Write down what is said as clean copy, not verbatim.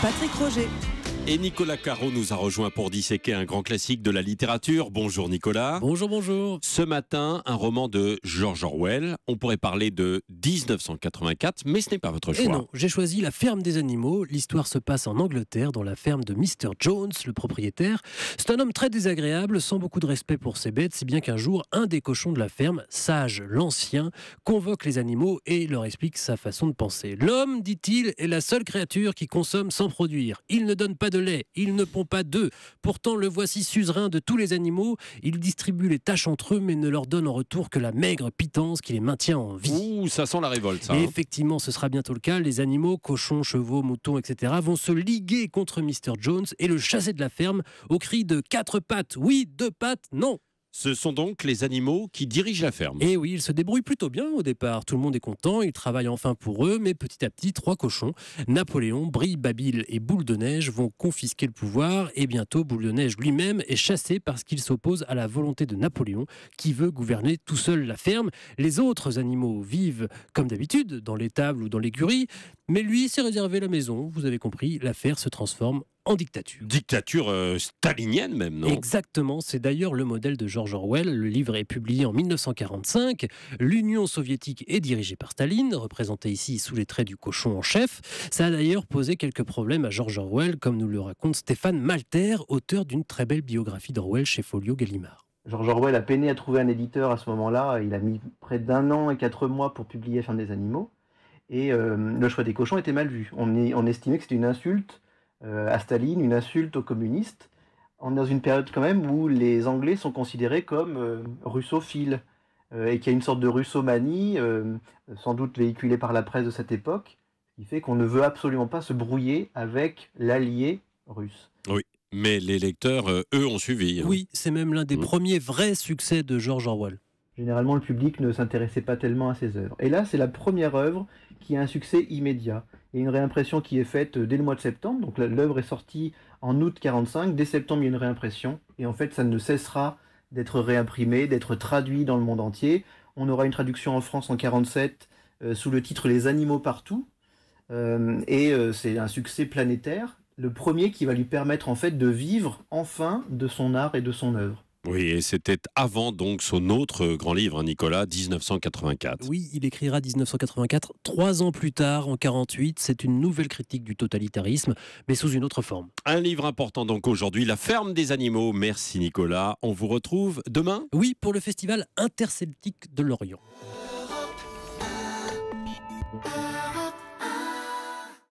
Patrick Roger. Et Nicolas Caro nous a rejoint pour disséquer un grand classique de la littérature. Bonjour Nicolas. Bonjour, bonjour. Ce matin, un roman de George Orwell. On pourrait parler de 1984, mais ce n'est pas votre choix. Et non, j'ai choisi La ferme des animaux. L'histoire se passe en Angleterre, dans la ferme de Mr. Jones, le propriétaire. C'est un homme très désagréable, sans beaucoup de respect pour ses bêtes, si bien qu'un jour, un des cochons de la ferme, Sage l'Ancien, convoque les animaux et leur explique sa façon de penser. L'homme, dit-il, est la seule créature qui consomme sans produire. Il ne donne pas de lait, il ne pond pas d'œufs. Pourtant, le voici suzerain de tous les animaux. Il distribue les tâches entre eux, mais ne leur donne en retour que la maigre pitance qui les maintient en vie. Ouh, ça sent la révolte, ça. Et effectivement, ce sera bientôt le cas. Les animaux, cochons, chevaux, moutons, etc., vont se liguer contre Mr. Jones et le chasser de la ferme au cri de 4 pattes. Oui, 2 pattes, non. Ce sont donc les animaux qui dirigent la ferme. Et oui, ils se débrouillent plutôt bien au départ. Tout le monde est content, ils travaillent enfin pour eux, mais petit à petit, 3 cochons, Napoléon, Brie, Babil et Boule de Neige, vont confisquer le pouvoir. Et bientôt, Boule de Neige lui-même est chassé parce qu'il s'oppose à la volonté de Napoléon, qui veut gouverner tout seul la ferme. Les autres animaux vivent comme d'habitude, dans l'étable ou dans l'écurie, mais lui s'est réservé la maison. Vous avez compris, l'affaire se transforme en dictature. Dictature stalinienne même, non? Exactement, c'est d'ailleurs le modèle de George Orwell. Le livre est publié en 1945. L'Union soviétique est dirigée par Staline, représenté ici sous les traits du cochon en chef. Ça a d'ailleurs posé quelques problèmes à George Orwell, comme nous le raconte Stéphane Malter, auteur d'une très belle biographie d'Orwell chez Folio Gallimard. George Orwell a peiné à trouver un éditeur à ce moment-là. Il a mis près d'1 an et 4 mois pour publier Ferme des animaux. Et le choix des cochons était mal vu. On estimait que c'était une insulte à Staline, une insulte aux communistes. On est dans une période quand même où les Anglais sont considérés comme russophiles et qu'il y a une sorte de russomanie, sans doute véhiculée par la presse de cette époque, qui fait qu'on ne veut absolument pas se brouiller avec l'allié russe. Oui, mais les lecteurs, eux, ont suivi. Oui, c'est même l'un des premiers vrais succès de George Orwell. Généralement, le public ne s'intéressait pas tellement à ses œuvres. Et là, c'est la première œuvre qui a un succès immédiat. Il y a une réimpression qui est faite dès le mois de septembre. Donc l'œuvre est sortie en août 1945. Dès septembre, il y a une réimpression. Et en fait, ça ne cessera d'être réimprimé, d'être traduit dans le monde entier. On aura une traduction en France en 1947 sous le titre Les animaux partout. C'est un succès planétaire. Le premier qui va lui permettre en fait de vivre enfin de son art et de son œuvre. Oui, et c'était avant donc son autre grand livre, Nicolas, 1984. Oui, il écrira 1984, 3 ans plus tard, en 1948. C'est une nouvelle critique du totalitarisme, mais sous une autre forme. Un livre important donc aujourd'hui, La ferme des animaux. Merci Nicolas. On vous retrouve demain ? Oui, pour le festival interceltique de Lorient.